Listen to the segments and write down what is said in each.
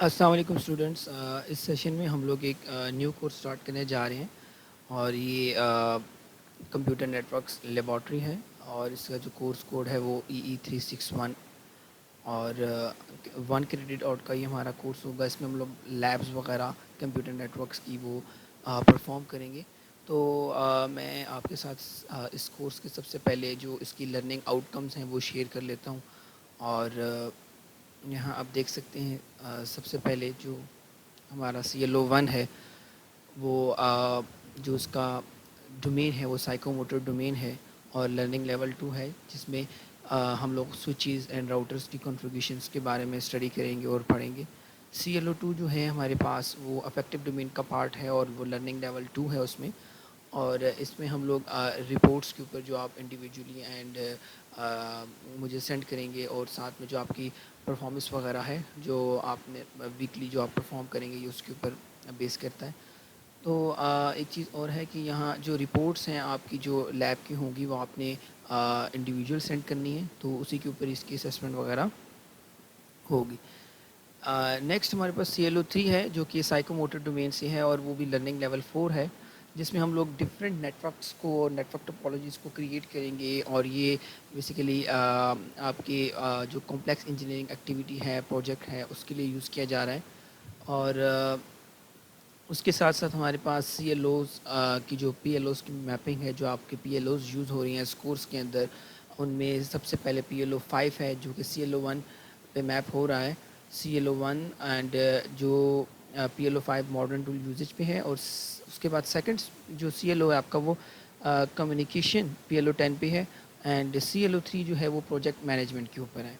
السلام علیکم اسٹوڈنٹس، اس سیشن میں ہم لوگ ایک نیو کورس اسٹارٹ کرنے جا رہے ہیں اور یہ کمپیوٹر نیٹورکس لیبارٹری ہے اور اس کا جو کورس کوڈ ہے وہ EE361 اور 1 کریڈٹ آؤٹ کا یہ ہمارا کورس ہوگا. اس میں ہم لوگ لیبس وغیرہ کمپیوٹر نیٹورکس کی وہ پرفارم کریں گے. تو میں آپ کے ساتھ اس کورس کے سب سے پہلے جو اس کی لرننگ آؤٹ کمز ہیں وہ شیئر کر لیتا ہوں. اور یہاں آپ دیکھ سکتے ہیں سب سے پہلے جو ہمارا CLO1 ہے وہ جو اس کا ڈومین ہے وہ سائیکو موٹر ڈومین ہے اور لرننگ لیول 2 ہے جس میں ہم لوگ سوئچز اینڈ راؤٹرز کی کنفیگریشنز کے بارے میں اسٹڈی کریں گے اور پڑھیں گے. CLO2 جو ہے ہمارے پاس وہ افیکٹو ڈومین کا پارٹ ہے اور وہ لرننگ لیول 2 ہے اس میں. اور اس میں ہم لوگ رپورٹس کے اوپر جو آپ انڈیویجولی اینڈ مجھے سینڈ کریں گے اور ساتھ میں جو آپ کی پرفارمنس وغیرہ ہے جو آپ نے ویکلی جو آپ پرفارم کریں گے یہ اس کے اوپر بیس کرتا ہے. تو ایک چیز اور ہے کہ یہاں جو رپورٹس ہیں آپ کی جو لیب کی ہوں گی وہ آپ نے انڈیویجول سینڈ کرنی ہے تو اسی کے اوپر اس کی اسسمنٹ وغیرہ ہوگی. نیکسٹ ہمارے پاس CLO3 ہے جو کہ سائیکو موٹر ڈومین سے ہے اور وہ بھی لرننگ لیول 4 ہے جس میں ہم لوگ ڈفرینٹ نیٹورکس کو نیٹ ورک ٹوپالوجیز کو کریٹ کریں گے اور یہ بیسیکلی آپ کے جو کمپلیکس انجینئرنگ ایکٹیویٹی ہے پروجیکٹ ہے اس کے لیے یوز کیا جا رہا ہے. اور اس کے ساتھ ساتھ ہمارے پاس CLOs کی جو PLOs کی میپنگ ہے جو آپ کے PLOs یوز ہو رہی ہیں اس کورس کے اندر ان میں سب سے پہلے PLO5 ہے جو کہ CLO1 پہ میپ ہو رہا ہے. CLO1 اینڈ جو PLO5 ماڈرن ٹول یوزیج پہ ہے اور اس کے بعد سیکنڈ جو CLO ہے آپ کا وہ کمیونیکیشن PLO10 پہ ہے اینڈ CLO3 جو ہے وہ پروجیکٹ مینجمنٹ کے اوپر ہے.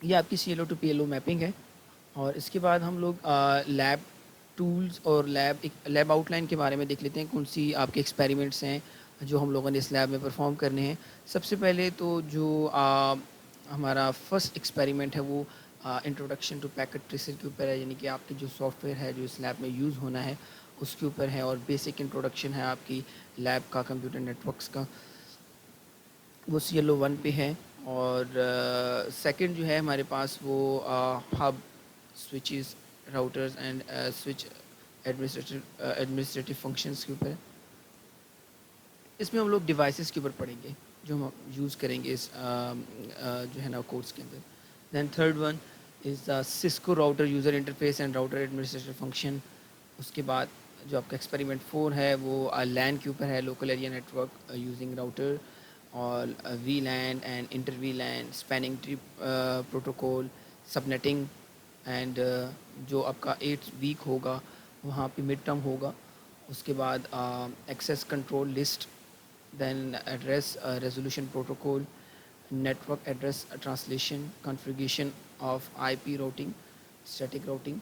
یہ آپ کی CLO to PLO میپنگ ہے. اور اس کے بعد ہم لوگ لیب ٹولز اور لیب آؤٹ لائن کے بارے میں دیکھ لیتے ہیں کون سی آپ کے ایکسپیریمنٹس ہیں جو ہم لوگوں نے اس لیب میں پرفارم کرنے ہیں. سب سے پہلے تو جو ہمارا فرسٹ ایکسپیریمنٹ ہے وہ انٹروڈکشن ٹو پیکٹ ٹریسر کے اوپر ہے یعنی کہ آپ کی جو سافٹ ویئر ہے جو اس لیب میں یوز ہونا ہے اس کے اوپر ہے اور بیسک انٹروڈکشن ہے آپ کی لیب کا کمپیوٹر نیٹورکس کا وہ CLO1 پہ ہے. اور سیکنڈ جو ہے ہمارے پاس وہ hub switches routers and switch administrative functions کے اوپر ہے. اس میں ہم لوگ ڈیوائسیز کے اوپر پڑھیں گے جو ہم یوز کریں گے اس جو ہے نا کورس کے اندر. Then third one is the Cisco router user interface and router administrative function. اس کے بعد جو آپ کا ایکسپیریمنٹ 4 ہے وہ لین کے اوپر ہے local area network using router اور VLAN and inter VLAN spanning tree protocol subnetting and جو آپ کا 8 ویک ہوگا وہاں پہ مڈ ٹرم ہوگا. اس کے بعد access control list then address resolution protocol network address translation configuration of IP routing static routing.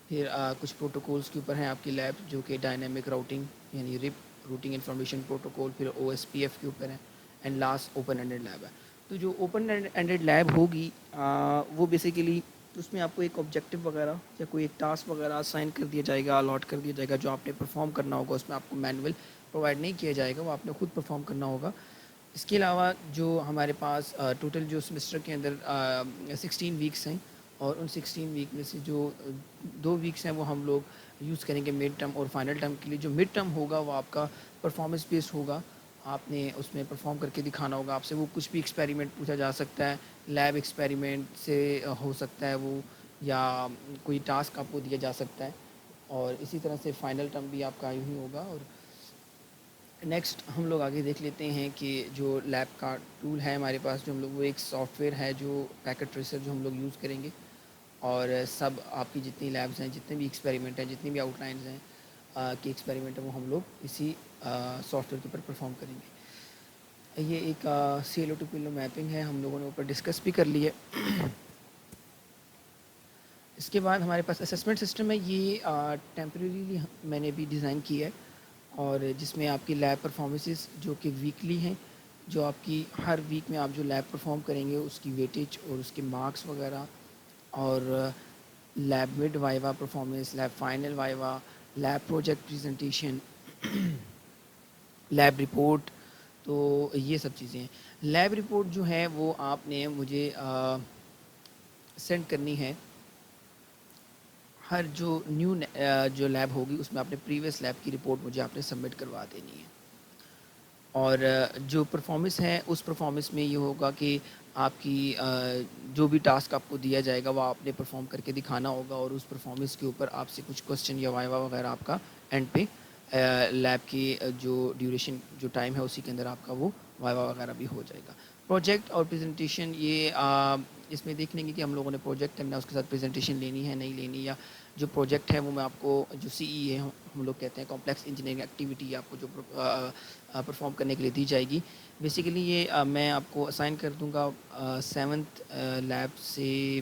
پھر کچھ پروٹوکولز کے اوپر ہیں آپ کی لیب جو کہ ڈائنامک راؤٹنگ یعنی RIP روٹنگ انفارمیشن پروٹوکول. پھر OSPF کے اوپر ہے and last open ended lab ہے. تو جو اوپن اینڈیڈ لیب ہوگی وہ بیسیکلی اس میں آپ کو ایک آبجیکٹیو وغیرہ یا کوئی ایک ٹاسک وغیرہ اسائن کر دیا جائے گا الاٹ کر دیا جائے گا جو آپ نے پرفارم کرنا ہوگا. اس میں آپ کو مینول پرووائڈ نہیں کیا جائے گا وہ آپ نے خود پرفارم کرنا ہوگا. اس کے علاوہ جو ہمارے پاس ٹوٹل جو سمسٹر کے اندر 16 ویکس ہیں اور ان 16 ویک میں سے جو 2 ویکس ہیں وہ ہم لوگ یوز کریں گے مڈ ٹرم اور فائنل ٹرم کے لیے. جو مڈ ٹرم ہوگا وہ آپ کا پرفارمنس بیسڈ ہوگا. آپ نے اس میں پرفارم کر کے دکھانا ہوگا. آپ سے وہ کچھ بھی ایکسپیریمنٹ پوچھا جا سکتا ہے لیب ایکسپیریمنٹ سے ہو سکتا ہے وہ یا کوئی ٹاسک آپ کو دیا جا سکتا ہے. اور اسی طرح سے فائنل ٹرم بھی آپ کا یوں ہی ہوگا. اور نیکسٹ ہم لوگ آگے دیکھ لیتے ہیں کہ جو لیب کا ٹول ہے ہمارے پاس جو ہم لوگ وہ ایک سافٹ ویئر ہے جو پیکٹ ٹریسر جو ہم لوگ یوز کریں گے. اور سب آپ کی جتنی لیبس ہیں جتنے بھی ایکسپیریمنٹ ہیں جتنی بھی آؤٹ لائنز ہیں کہ ایکسپیریمنٹ ہے وہ ہم لوگ اسی سافٹ ویئر کے اوپر پرفارم کریں گے. یہ ایک CLO to PLO میپنگ ہے ہم لوگوں نے اوپر ڈسکس بھی کر لی ہے. اس کے بعد ہمارے پاس اسسمنٹ سسٹم ہے. یہ ٹیمپریریلی میں نے بھی ڈیزائن کی ہے اور جس میں آپ کی لیب پرفارمنسز جو کہ ویکلی ہیں جو آپ کی ہر ویک میں آپ جو لیب پرفارم کریں گے اس کی ویٹیج اور اس کے مارکس وغیرہ اور lab mid viva performance lab final viva lab project presentation lab report. تو یہ سب چیزیں ہیں. لیب رپورٹ جو ہے وہ آپ نے مجھے سینڈ کرنی ہے ہر جو نیو جو لیب ہوگی اس میں آپ نے پریویس لیب کی رپورٹ مجھے آپ نے سبمٹ کروا دینی ہے. اور جو پرفارمنس ہے اس پرفارمنس میں یہ ہوگا کہ آپ کی جو بھی ٹاسک آپ کو دیا جائے گا وہ آپ نے پرفارم کر کے دکھانا ہوگا, اور اس پرفارمنس کے اوپر آپ سے کچھ کوسچن یا وائوا وغیرہ آپ کا اینڈ پہ لیب کی جو ڈیوریشن جو ٹائم ہے اسی کے اندر آپ کا وہ وائوا وغیرہ بھی ہو جائے گا. پروجیکٹ اور پریزنٹیشن یہ اس میں دیکھ لیں گے کہ ہم لوگوں نے پروجیکٹ کرنا ہے, اس کے ساتھ پریزنٹیشن لینی ہے نہیں لینی, یا جو پروجیکٹ ہے وہ میں آپ کو جو سی ای ہے ہم لوگ کہتے ہیں کمپلیکس انجینئرنگ ایکٹیویٹی آپ کو جو پرفارم کرنے کے لیے دی جائے گی. بیسیکلی یہ میں آپ کو اسائن کر دوں گا 7th لیب سے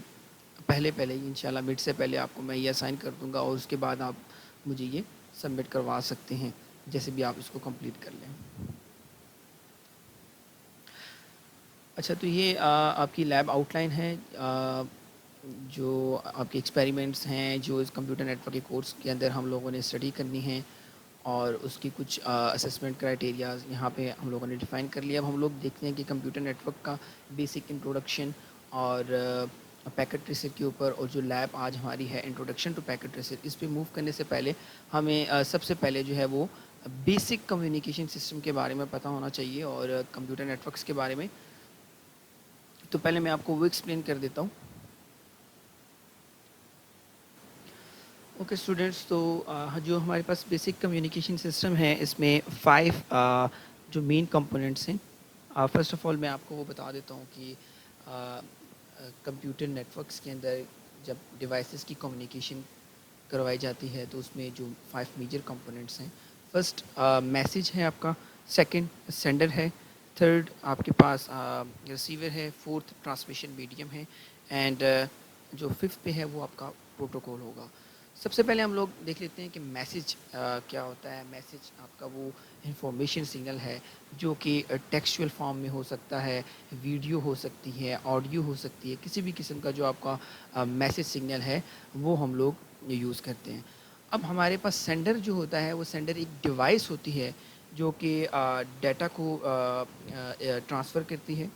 پہلے ہی انشاءاللہ مڈ سے پہلے آپ کو میں یہ اسائن کر دوں گا, اور اس کے بعد آپ مجھے یہ سبمٹ کروا سکتے ہیں جیسے بھی آپ اس کو کمپلیٹ کر لیں. اچھا, تو یہ آپ کی لیب آؤٹ لائن ہے. جو آپ کے ایکسپیریمنٹس ہیں جو اس کمپیوٹر نیٹورک کے کورس کے اندر ہم لوگوں نے اسٹڈی کرنی ہیں, اور اس کی کچھ اسسمنٹ کرائٹیریاز یہاں پہ ہم لوگوں نے ڈیفائن کر لیا. اب ہم لوگ دیکھتے ہیں کہ کمپیوٹر نیٹورک کا بیسک انٹروڈکشن اور پیکٹ ٹریسر کے اوپر, اور جو لیب آج ہماری ہے انٹروڈکشن ٹو پیکٹ ٹریسر, اس پہ موو کرنے سے پہلے ہمیں سب سے پہلے جو ہے وہ بیسک کمیونیکیشن سسٹم کے بارے میں پتہ ہونا چاہیے اور کمپیوٹر نیٹورکس کے بارے میں. تو پہلے میں آپ کو وہ ایکسپلین کر دیتا ہوں. اوکے اسٹوڈینٹس, تو جو ہمارے پاس بیسک کمیونیکیشن سسٹم ہے اس میں 5 جو مین کمپوننٹس ہیں. فرسٹ آف آل میں آپ کو وہ بتا دیتا ہوں کہ کمپیوٹر نیٹورکس کے اندر جب ڈیوائسز کی کمیونیکیشن کروائی جاتی ہے تو اس میں جو 5 میجر کمپوننٹس ہیں. فرسٹ میسیج ہے آپ کا, سیکنڈ سینڈر ہے, تھرڈ آپ کے پاس ریسیور ہے, فورتھ ٹرانسمیشن میڈیم ہے, اینڈ جو ففتھ پہ ہے وہ آپ کا پروٹوکول ہوگا. سب سے پہلے ہم لوگ دیکھ لیتے ہیں کہ میسیج کیا ہوتا ہے. میسیج آپ کا وہ انفارمیشن سگنل ہے جو کہ ٹیکسچوئل فارم میں ہو سکتا ہے, ویڈیو ہو سکتی ہے, آڈیو ہو سکتی ہے, کسی بھی قسم کا جو آپ کا میسیج سگنل ہے وہ ہم لوگ یوز کرتے ہیں. اب ہمارے پاس سینڈر جو ہوتا ہے وہ سینڈر ایک ڈیوائس ہوتی ہے جو کہ ڈیٹا کو ٹرانسفر کرتی ہے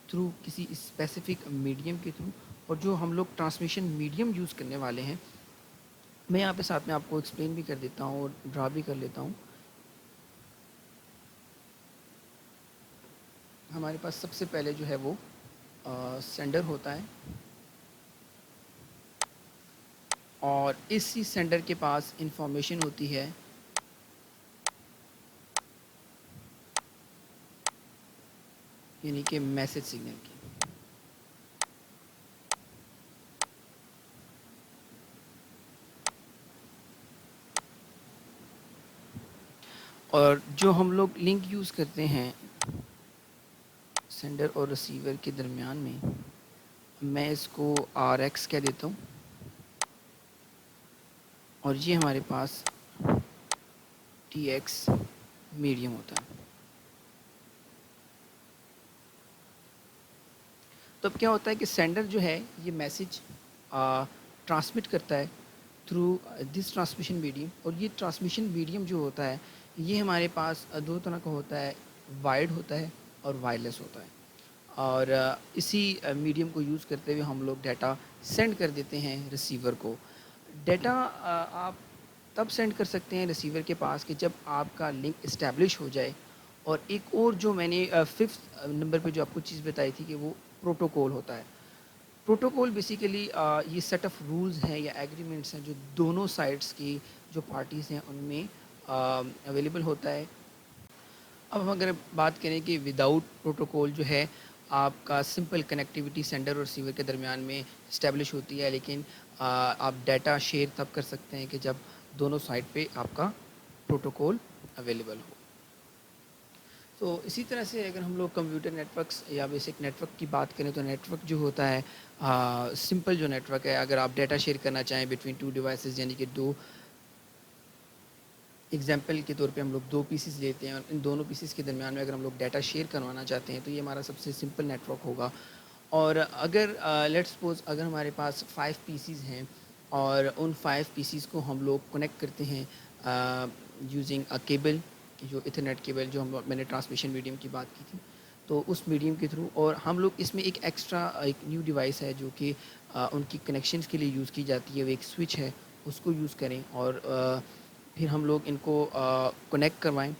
تھرو کسی اسپیسیفک میڈیم کے تھرو. اور جو ہم لوگ ٹرانسمیشن میڈیم یوز کرنے والے ہیں میں یہاں پہ ساتھ میں آپ کو ایکسپلین بھی کر دیتا ہوں اور ڈرا بھی کر لیتا ہوں. ہمارے پاس سب سے پہلے جو ہے وہ سینڈر ہوتا ہے, اور اسی سینڈر کے پاس انفارمیشن ہوتی ہے یعنی کہ میسیج سگنل کی. اور جو ہم لوگ لنک یوز کرتے ہیں سینڈر اور ریسیور کے درمیان میں اس کو آر ایکس کہہ دیتا ہوں, اور یہ ہمارے پاس ٹی ایکس میڈیم ہوتا ہے. تو اب کیا ہوتا ہے کہ سینڈر جو ہے یہ میسیج ٹرانسمٹ کرتا ہے تھرو دس ٹرانسمیشن میڈیم, اور یہ ٹرانسمیشن میڈیم جو ہوتا ہے یہ ہمارے پاس 2 طرح کا ہوتا ہے, وائرڈ ہوتا ہے اور وائرلیس ہوتا ہے. اور اسی میڈیم کو یوز کرتے ہوئے ہم لوگ ڈیٹا سینڈ کر دیتے ہیں ریسیور کو. ڈیٹا آپ تب سینڈ کر سکتے ہیں ریسیور کے پاس کہ جب آپ کا لنک اسٹیبلش ہو جائے. اور ایک اور جو میں نے 5th نمبر پہ جو آپ کو چیز بتائی تھی کہ وہ پروٹوکول ہوتا ہے. پروٹوکول بیسیکلی یہ سیٹ آف رولز ہیں یا ایگریمنٹس ہیں جو دونوں سائڈس کی جو پارٹیز ہیں ان میں اویلیبل ہوتا ہے. اب ہم اگر بات کریں کہ وداؤٹ پروٹوکول جو ہے آپ کا سمپل کنیکٹیوٹی سینڈر اور ریسیور کے درمیان میں اسٹیبلش ہوتی ہے, لیکن آپ ڈیٹا شیئر تب کر سکتے ہیں کہ جب دونوں سائڈ پہ آپ کا پروٹوکول اویلیبل ہو. تو اسی طرح سے اگر ہم لوگ کمپیوٹر نیٹورکس یا بیسک نیٹورک کی بات کریں تو نیٹورک جو ہوتا ہے سمپل جو نیٹورک ہے, اگر آپ ڈیٹا شیئر کرنا چاہیں بٹوین 2 ڈیوائسز یعنی کہ ایگزامپل کے طور پہ ہم لوگ 2 پیسز لیتے ہیں اور ان دونوں پیسز کے درمیان میں اگر ہم لوگ ڈیٹا شیئر کروانا چاہتے ہیں تو یہ ہمارا سب سے سمپل نیٹورک ہوگا. اور اگر لیٹ سپوز اگر ہمارے پاس 5 پیسز ہیں اور ان 5 پیسز کو ہم لوگ کنیکٹ کرتے ہیں یوزنگ اے کیبل, جو ایتھرنیٹ کیبل جو میں نے ٹرانسمیشن میڈیم کی بات کی تھی, تو اس میڈیم کے تھرو, اور ہم لوگ اس میں ایک ایکسٹرا ایک نیو ڈیوائس ہے جو کہ ان کی کنیکشنز کے لیے یوز کی جاتی ہے, وہ ایک سوئچ ہے. اس کو یوز کریں اور پھر ہم لوگ ان کو کنیکٹ کروائیں،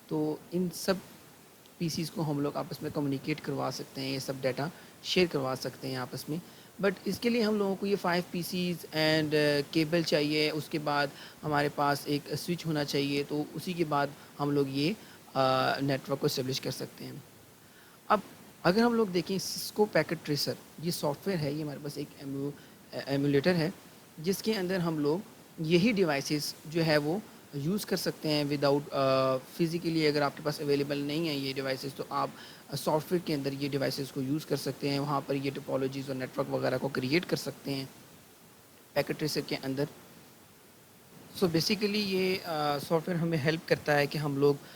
تو ان سب پی سیز کو ہم لوگ آپس میں کمیونیکیٹ کروا سکتے ہیں، یہ سب ڈیٹا شیئر کروا سکتے ہیں آپس میں. بٹ اس کے لیے ہم لوگوں کو یہ 5 پی سیز اینڈ کیبل چاہیے، اس کے بعد ہمارے پاس ایک سوئچ ہونا چاہیے، تو اسی کے بعد ہم لوگ یہ نیٹ ورک کو اسٹیبلش کر سکتے ہیں. اب اگر ہم لوگ دیکھیں سسکو پیکٹ ٹریسر، یہ سافٹ ویئر ہے، یہ ہمارے پاس ایک ایمولیٹر ہے جس کے اندر ہم لوگ یہی ڈیوائسز جو ہے وہ یوز کر سکتے ہیں وداؤٹ فزیکلی. اگر آپ کے پاس اویلیبل نہیں ہیں یہ ڈیوائسز تو آپ سافٹ ویئر کے اندر یہ ڈیوائسز کو یوز کر سکتے ہیں، وہاں پر یہ ٹپالوجیز اور نیٹ ورک وغیرہ کو کریٹ کر سکتے ہیں پیکٹ ٹریسر کے اندر. سو بیسیکلی یہ سافٹ ویئر ہمیں ہیلپ کرتا ہے کہ ہم لوگ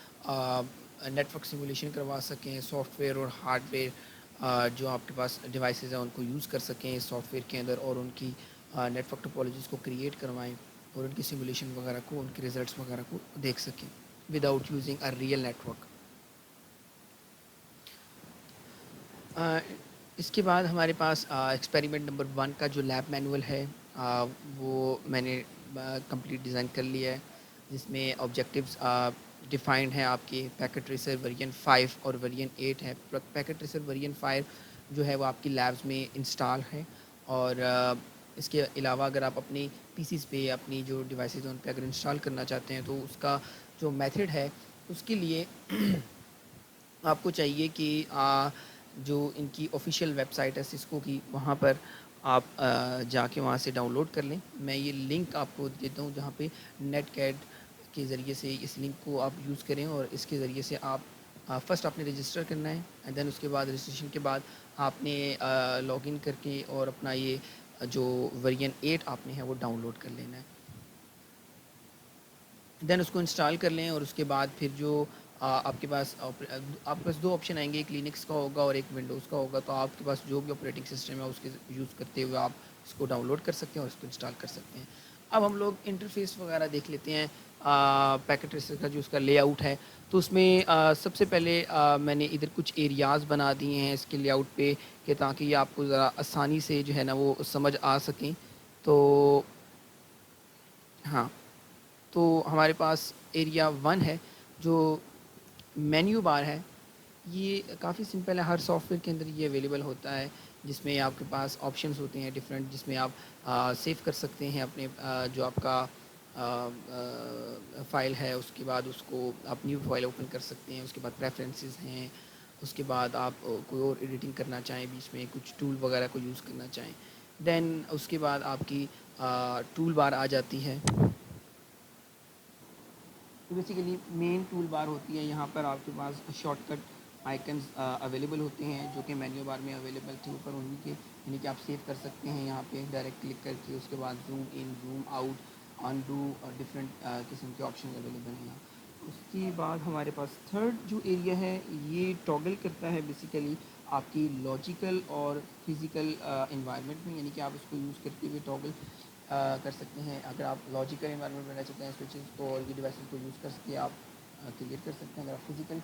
نیٹ ورک سیمولیشن کروا سکیں، سافٹ ویئر اور ہارڈ ویئر جو آپ کے پاس ڈیوائسز ہیں ان کو یوز کر سکیں اس سافٹ ویئر کے اندر، اور ان کی نیٹ ورک ٹوپالوجیز کو کریٹ کروائیں اور ان کی سیمولیشن وغیرہ کو، ان کے ریزلٹس وغیرہ کو دیکھ سکیں without using a real network. اس کے بعد ہمارے پاس ایکسپیریمنٹ نمبر 1 کا جو لیب مینول ہے وہ میں نے کمپلیٹ ڈیزائن کر لیا ہے، جس میں آبجیکٹیوز ڈیفائنڈ ہیں آپ کے. پیکٹ ٹریسر ورژن 5 اور ورژن 8 ہے. پیکٹ ٹریسر ورژن 5 جو ہے وہ آپ کی لیبز میں انسٹال ہے، اور اس کے علاوہ اگر آپ اپنی پی سیز پہ اپنی جو ڈیوائسز ہیں ان پہ اگر انسٹال کرنا چاہتے ہیں تو اس کا جو میتھڈ ہے اس کے لیے آپ کو چاہیے کہ جو ان کی آفیشیل ویب سائٹ ہے سسکو کی، وہاں پر آپ جا کے وہاں سے ڈاؤن لوڈ کر لیں. میں یہ لنک آپ کو دیتا ہوں جہاں پہ نیٹ کیڈ کے ذریعے سے اس لنک کو آپ یوز کریں، اور اس کے ذریعے سے آپ فرسٹ آپ نے رجسٹر کرنا ہے، اینڈ دین اس کے بعد رجسٹریشن کے بعد آپ نے لاگ ان کر کے اور اپنا یہ جو ورژن 8 آپ نے ہے وہ ڈاؤن لوڈ کر لینا ہے. دین اس کو انسٹال کر لیں، اور اس کے بعد پھر جو آپ کے پاس 2 آپشن آئیں گے، ایک لینکس کا ہوگا اور ایک ونڈوز کا ہوگا. تو آپ کے پاس جو بھی آپریٹنگ سسٹم ہے اس کے یوز کرتے ہوئے آپ اس کو ڈاؤن لوڈ کر سکتے ہیں اور اس کو انسٹال کر سکتے ہیں. اب ہم لوگ انٹرفیس وغیرہ دیکھ لیتے ہیں پیکٹ ٹریسر کا جو اس کا لے آؤٹ ہے. تو اس میں سب سے پہلے میں نے ادھر کچھ ایریاز بنا دیے ہیں اس کے لے آؤٹ پہ، کہ تاکہ یہ آپ کو ذرا آسانی سے جو ہے نا وہ سمجھ آ سکیں. تو ہاں، تو ہمارے پاس ایریا 1 ہے جو مینیو بار ہے. یہ کافی سمپل ہے، ہر سافٹ ویئر کے اندر یہ اویلیبل ہوتا ہے، جس میں آپ کے پاس آپشنز ہوتے ہیں ڈفرینٹ، جس میں آپ سیو کر سکتے ہیں اپنے جو آپ کا فائل ہے. اس کے بعد اس کو آپ نیو فائل اوپن کر سکتے ہیں. اس کے بعد پریفرنسز ہیں، اس کے بعد آپ کوئی اور ایڈیٹنگ کرنا چاہیں، بیچ میں کچھ ٹول وغیرہ کو یوز کرنا چاہیں. دین اس کے بعد آپ کی ٹول بار آ جاتی ہے. تو بیسیکلی مین ٹول بار ہوتی ہے، یہاں پر آپ کے پاس شارٹ کٹ آئکنز اویلیبل ہوتے ہیں جو کہ مینیو بار میں اویلیبل تھے اوپر انہیں کے، یعنی کہ آپ سیو کر سکتے ہیں یہاں پہ ڈائریکٹ کلک کر کے. اس کے بعد zoom in, zoom out, in do اور ڈفرینٹ قسم کے آپشن اویلیبل ہیں. اس کے بعد ہمارے پاس تھرڈ جو ایریا ہے یہ ٹاگل کرتا ہے بیسیکلی آپ کی لاجیکل اور فزیکل انوائرمنٹ میں، یعنی کہ آپ اس کو یوز کرتے ہوئے ٹاگل کر سکتے ہیں. اگر آپ لاجیکل انوائرمنٹ میں رہنا چاہتے ہیں سوئچز کو اور یہ ڈیوائسز کو یوز کر کے آپ کریٹ کر سکتے ہیں. اگر آپ فزیکل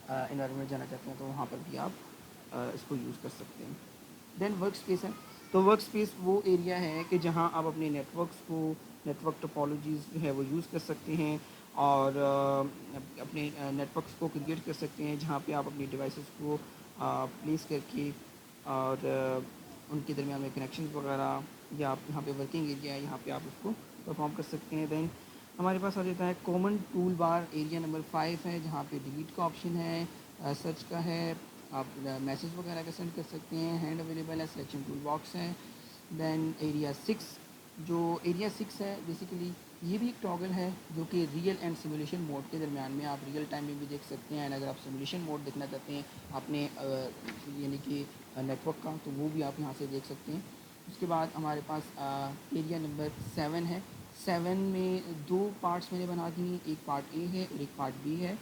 انوائرمنٹ جانا چاہتے ہیں تو وہاں پر بھی آپ اس کو یوز کر سکتے ہیں. دین ورک اسپیس ہے. تو ورک اسپیس وہ ایریا ہے کہ جہاں آپ اپنے نیٹ ورکس کو، نیٹ ورک ٹوپالوجیز جو ہے وہ یوز کر سکتے ہیں، اور اپنے نیٹ ورکس کو کریٹ کر سکتے ہیں، جہاں پہ آپ اپنی ڈیوائسز کو پلیس کر کے اور ان کے درمیان میں کنیکشنز وغیرہ، یا آپ یہاں پہ ورکنگ ایریا ہے یہاں پہ آپ اس کو پرفارم کر سکتے ہیں. دین ہمارے پاس آ جاتا ہے کامن ٹول بار ایریا نمبر 5 ہے، جہاں پہ ڈیلیٹ کا آپشن ہے، سرچ کا ہے، آپ میسیج وغیرہ کا سینڈ کر سکتے ہیں، ہینڈ اویلیبل ہے، سلیکشن ٹول باکس ہے. دین ایریا 6، جو ایریا 6 ہے بیسیکلی یہ بھی ایک ٹاگل ہے جو کہ ریئل اینڈ سیمولیشن موڈ کے درمیان میں آپ ریئل ٹائم میں بھی دیکھ سکتے ہیں. اینڈ اگر آپ سیمولیشن موڈ دیکھنا چاہتے ہیں اپنے یعنی کہ نیٹ ورک کا، تو وہ بھی آپ یہاں سے دیکھ سکتے ہیں. اس کے بعد ہمارے پاس ایریا نمبر 7 ہے. 7 میں 2 پارٹس میں نے بنا دی ہیں، ایک پارٹ اے ہے اور ایک پارٹ بی ہے.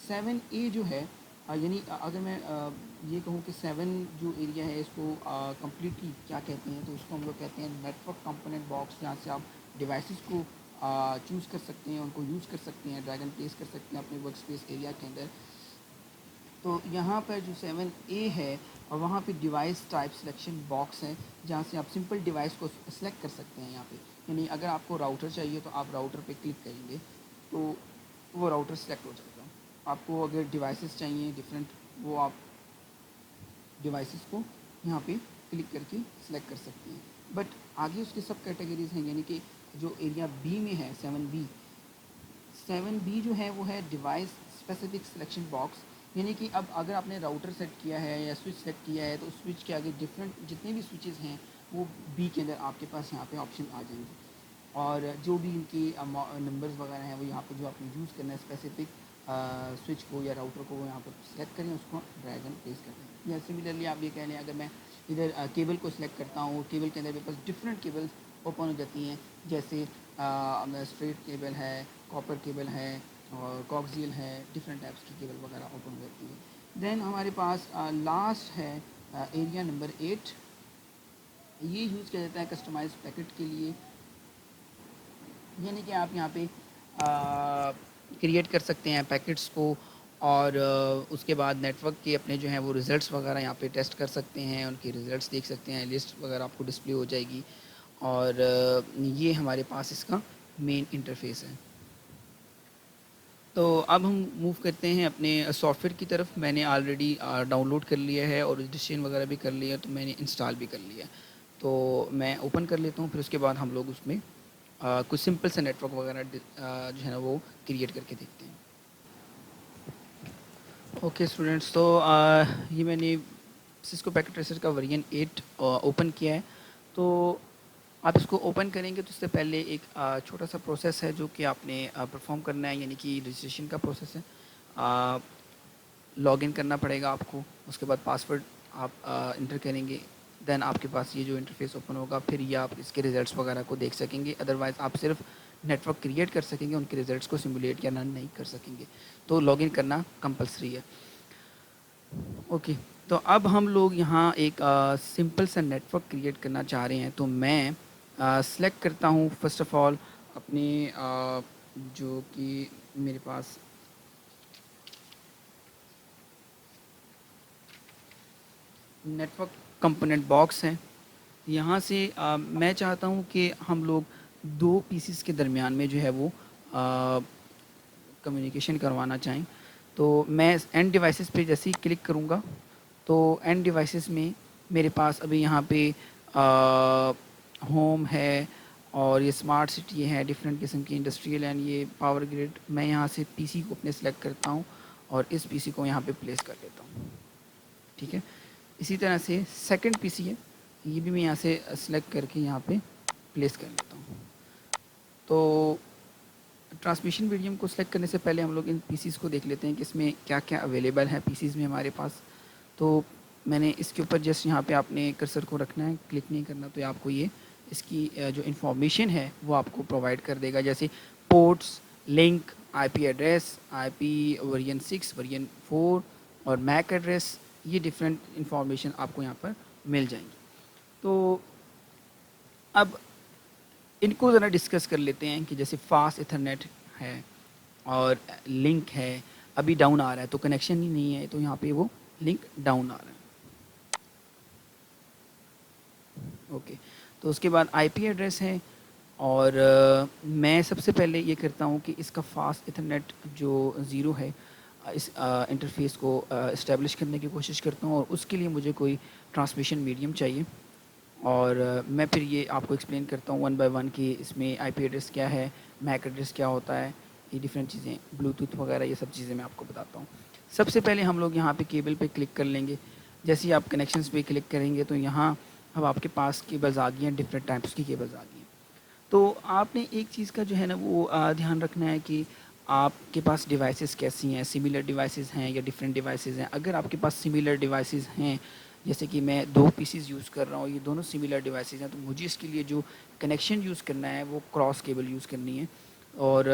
7A جو ہے یعنی اگر میں یہ کہوں کہ 7 جو ایریا ہے اس کو کمپلیٹلی کیا کہتے ہیں، تو اس کو ہم لوگ کہتے ہیں نیٹ ورک کمپوننٹ باکس، جہاں سے آپ ڈیوائسز کو چوز کر سکتے ہیں، ان کو یوز کر سکتے ہیں، ڈریگ اینڈ پلیس کر سکتے ہیں اپنے ورک اسپیس ایریا کے اندر. تو یہاں پر جو 7A ہے اور وہاں پہ ڈیوائس ٹائپ سلیکشن باکس ہے جہاں سے آپ سمپل ڈیوائس کو سلیکٹ کر سکتے ہیں. یہاں پہ یعنی اگر آپ کو راؤٹر چاہیے تو آپ راؤٹر پہ کلک کریں گے تو وہ راؤٹر سلیکٹ ہو جائے گا. آپ کو اگر ڈیوائسز چاہیے ڈفرینٹ وہ آپ ڈیوائسز کو یہاں پہ کلک کر کے سلیکٹ کر سکتے ہیں. بٹ آگے اس کے سب کیٹیگریز ہیں یعنی کہ جو ایریا بی میں ہے 7B جو ہے وہ ہے ڈیوائس اسپیسیفک سلیکشن باکس. یعنی کہ اب اگر آپ نے راؤٹر سیٹ کیا ہے یا سوئچ سیٹ کیا ہے تو اس سوئچ کے آگے ڈفرینٹ جتنے بھی سوئچز ہیں وہ بی کے اندر آپ کے پاس یہاں پہ آپشن آ جائیں گے. اور جو بھی ان کی نمبرز وغیرہ ہیں وہ یہاں پہ جو آپ نے یوز کرنا ہے اسپیسیفک سوئچ کو یا راؤٹر کو وہ یہاں پر سلیکٹ کریں, اس کو ڈریگ اینڈ پلیس کر دیں. یا سملرلی آپ یہ کہہ لیں اگر میں ادھر کیبل کو سلیکٹ کرتا ہوں, کیبل کے اندر میرے پاس ڈفرینٹ کیبلز اوپن ہو جاتی ہیں جیسے اسٹریٹ کیبل ہے, کاپر کیبل ہے اور کوکسیل ہے, ڈفرینٹ ٹائپس کی کیبل وغیرہ اوپن ہو جاتی ہے. دین ہمارے پاس لاسٹ ہے ایریا نمبر 8. یہ یوز کیا جاتا ہے کسٹمائز پیکٹ کے لیے. یعنی کہ آپ یہاں پہ کریٹ کر سکتے ہیں پیکٹس کو اور اس کے بعد نیٹ ورک کے اپنے جو ہیں وہ ریزلٹس وغیرہ یہاں پہ ٹیسٹ کر سکتے ہیں, ان کی ریزلٹس دیکھ سکتے ہیں, لسٹ وغیرہ آپ کو ڈسپلے ہو جائے گی. اور یہ ہمارے پاس اس کا مین انٹرفیس ہے. تو اب ہم موو کرتے ہیں اپنے سافٹ ویئر کی طرف. میں نے آلریڈی ڈاؤن لوڈ کر لیا ہے اور رجسٹریشن وغیرہ بھی کر لیا ہے, تو میں نے انسٹال بھی کر لیا ہے. تو میں اوپن کر لیتا ہوں, پھر اس کے بعد ہم لوگ اس میں کچھ سمپل سے نیٹ ورک وغیرہ جو ہے نا وہ کریٹ کر کے دیکھتے ہیں. اوکے اسٹوڈنٹس, تو یہ میں نے سسکو پیکٹ ٹریسر کا ورژن 8 اوپن کیا ہے. تو آپ اس کو اوپن کریں گے تو اس سے پہلے ایک چھوٹا سا پروسیس ہے جو کہ آپ نے پرفارم کرنا ہے, یعنی کہ رجسٹریشن کا پروسیس ہے. لاگ ان کرنا پڑے گا آپ کو, اس کے بعد پاسورڈ آپ انٹر کریں گے. دین آپ کے پاس یہ جو انٹرفیس اوپن ہوگا, پھر یہ آپ اس کے ریزلٹس وغیرہ کو دیکھ سکیں گے. ادروائز آپ صرف نیٹ ورک کریٹ کر سکیں گے, ان کے ریزلٹس کو سمولیٹ یا رن نہیں کر سکیں گے. تو لاگ ان کرنا کمپلسری ہے. اوکے, تو اب ہم لوگ یہاں ایک سمپل سا نیٹ ورک کریٹ کرنا چاہ رہے ہیں. تو میں سلیکٹ کرتا ہوں فرسٹ آف آل اپنے جو کہ میرے پاس نیٹ ورک کمپوننٹ باکس ہے. یہاں سے میں چاہتا ہوں کہ ہم لوگ دو پیسز کے درمیان میں جو ہے وہ کمیونیکیشن کروانا چاہیں. تو میں اینڈ ڈیوائسز پہ جیسے ہی کلک کروں گا تو اینڈ ڈیوائسز میں میرے پاس ابھی یہاں پہ ہوم ہے اور یہ اسمارٹ سٹی ہے, ڈفرینٹ قسم کی انڈسٹریل اینڈ یہ پاور گریڈ. میں یہاں سے پی سی کو اپنے سلیکٹ کرتا ہوں اور اس پی سی کو یہاں پہ پلیس کر دیتا ہوں. ٹھیک ہے, اسی طرح سے سیکنڈ پی سی ہے, یہ بھی میں یہاں سے سلیکٹ کر کے یہاں پہ پلیس کر لیتا ہوں. تو ٹرانسمیشن میڈیم کو سلیکٹ کرنے سے پہلے ہم لوگ ان پی سیز کو دیکھ لیتے ہیں کہ اس میں کیا کیا اویلیبل ہے پی سیز میں ہمارے پاس. تو میں نے اس کے اوپر جسٹ یہاں پہ آپ نے کرسر کو رکھنا ہے, کلک نہیں کرنا, تو آپ کو یہ اس کی جو انفارمیشن ہے وہ آپ کو پرووائڈ کر دے گا, جیسے پورٹس, لنک, آئی پی ایڈریس, آئی پی ورژن 6, ورژن 4 اور میک ایڈریس. یہ ڈفرینٹ انفارمیشن آپ کو یہاں پر مل جائیں گی. تو اب ان کو ذرا ڈسکس کر لیتے ہیں کہ جیسے فاسٹ ایتھرنیٹ ہے اور لنک ہے, ابھی ڈاؤن آ رہا ہے تو کنیکشن ہی نہیں ہے, تو یہاں پہ وہ لنک ڈاؤن آ رہا ہے. اوکے, تو اس کے بعد آئی پی ایڈریس ہے, اور میں سب سے پہلے یہ کرتا ہوں کہ اس کا فاسٹ ایتھرنیٹ جو 0 ہے اس انٹرفیس کو اسٹیبلش کرنے کی کوشش کرتا ہوں, اور اس کے لیے مجھے کوئی ٹرانسمیشن میڈیم چاہیے. اور میں پھر یہ آپ کو ایکسپلین کرتا ہوں ون بائی ون کہ اس میں آئی پی ایڈریس کیا ہے, میک ایڈریس کیا ہوتا ہے, یہ ڈفرینٹ چیزیں, بلوٹوتھ وغیرہ, یہ سب چیزیں میں آپ کو بتاتا ہوں. سب سے پہلے ہم لوگ یہاں پہ کیبل پہ کلک کر لیں گے. جیسے ہی آپ کنیکشنز پہ کلک کریں گے تو یہاں اب آپ کے پاس کیبلز آ گئی ہیں, ڈفرینٹ ٹائپس کی کیبلز آ گئی ہیں. تو آپ نے ایک چیز کا جو ہے نا وہ دھیان رکھنا ہے کہ آپ کے پاس ڈیوائسز کیسی ہیں, سملر ڈیوائسز ہیں یا ڈفرینٹ ڈیوائسز ہیں. اگر آپ کے پاس سملر ڈیوائسز ہیں, جیسے کہ میں 2 پیسز یوز کر رہا ہوں, یہ دونوں سملر ڈیوائسز ہیں, تو مجھے اس کے لیے جو کنیکشن یوز کرنا ہے وہ کراس کیبل یوز کرنی ہے, اور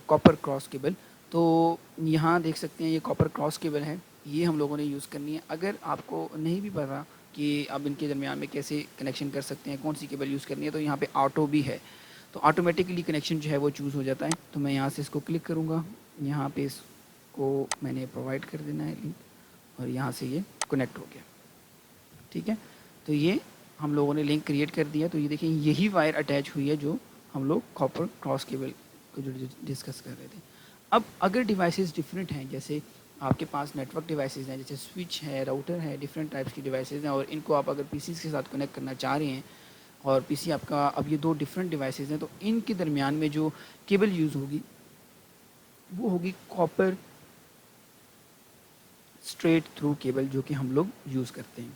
کاپر کراس کیبل. تو یہاں دیکھ سکتے ہیں یہ کاپر کراس کیبل ہے, یہ ہم لوگوں نے یوز کرنی ہے. اگر آپ کو نہیں بھی پتا کہ اب ان کے درمیان میں کیسے کنیکشن کر سکتے ہیں, کون سی کیبل یوز کرنی ہے, تو یہاں پہ آٹو بھی ہے, تو آٹومیٹکلی کنیکشن جو ہے وہ چوز ہو جاتا ہے. تو میں یہاں سے اس کو کلک کروں گا, یہاں پہ اس کو میں نے پرووائڈ کر دینا ہے لنک. اور یہاں سے یہ کنیکٹ ہو گیا. ٹھیک ہے, تو یہ ہم لوگوں نے لنک کریٹ کر دیا. تو یہ دیکھیں یہی وائر اٹیچ ہوئی ہے جو ہم لوگ کاپر کراس کیبل کو جو ڈسکس کر رہے تھے. اب اگر ڈیوائسز ڈفرینٹ ہیں, جیسے آپ کے پاس نیٹ ورک ڈیوائسز ہیں, جیسے سوئچ ہے, راؤٹر ہے, ڈفرینٹ ٹائپس کی ڈیوائسز ہیں, اور ان کو آپ اگر پی سیز کے ساتھ کنیکٹ کرنا چاہ رہے ہیں, اور پی سی آپ کا اب یہ دو ڈفرینٹ ڈیوائسز ہیں, تو ان کے درمیان میں جو کیبل یوز ہوگی وہ ہوگی کاپر اسٹریٹ تھرو کیبل, جو کہ ہم لوگ یوز کرتے ہیں.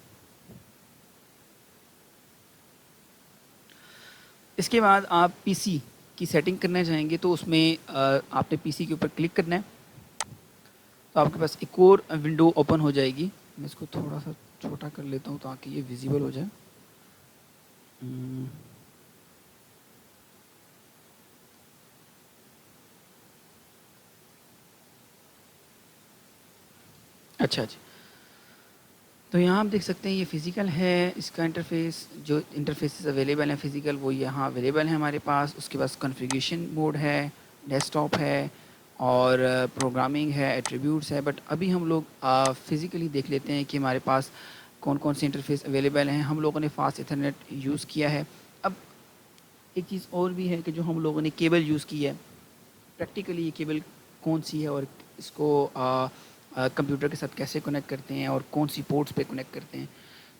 اس کے بعد آپ پی سی کی سیٹنگ کرنا چاہیں گے, تو اس میں آپ نے پی سی کے اوپر کلک کرنا ہے. تو آپ کے پاس ایک اور ونڈو اوپن ہو جائے گی. میں اس کو تھوڑا سا چھوٹا کر لیتا ہوں تاکہ یہ ویزیبل ہو جائے. اچھا جی, تو یہاں آپ دیکھ سکتے ہیں یہ فزیکل ہے. اس کا انٹرفیس, جو انٹرفیسز اویلیبل ہیں فزیکل وہ یہاں اویلیبل ہیں ہمارے پاس. اس کے پاس کنفیگریشن موڈ ہے, ڈیسک ٹاپ ہے, اور پروگرامنگ ہے, ایٹریبیوٹس ہے. بٹ ابھی ہم لوگ فزیکلی دیکھ لیتے ہیں کہ ہمارے پاس کون کون سے انٹرفیس اویلیبل ہیں. ہم لوگوں نے فاسٹ ایتھرنیٹ یوز کیا ہے. اب ایک چیز اور بھی ہے کہ جو ہم لوگوں نے کیبل یوز کی ہے, پریکٹیکلی یہ کیبل کون سی ہے, اور اس کو کمپیوٹر کے ساتھ کیسے کنیکٹ کرتے ہیں, اور کون سی پورٹس پہ کنیکٹ کرتے ہیں.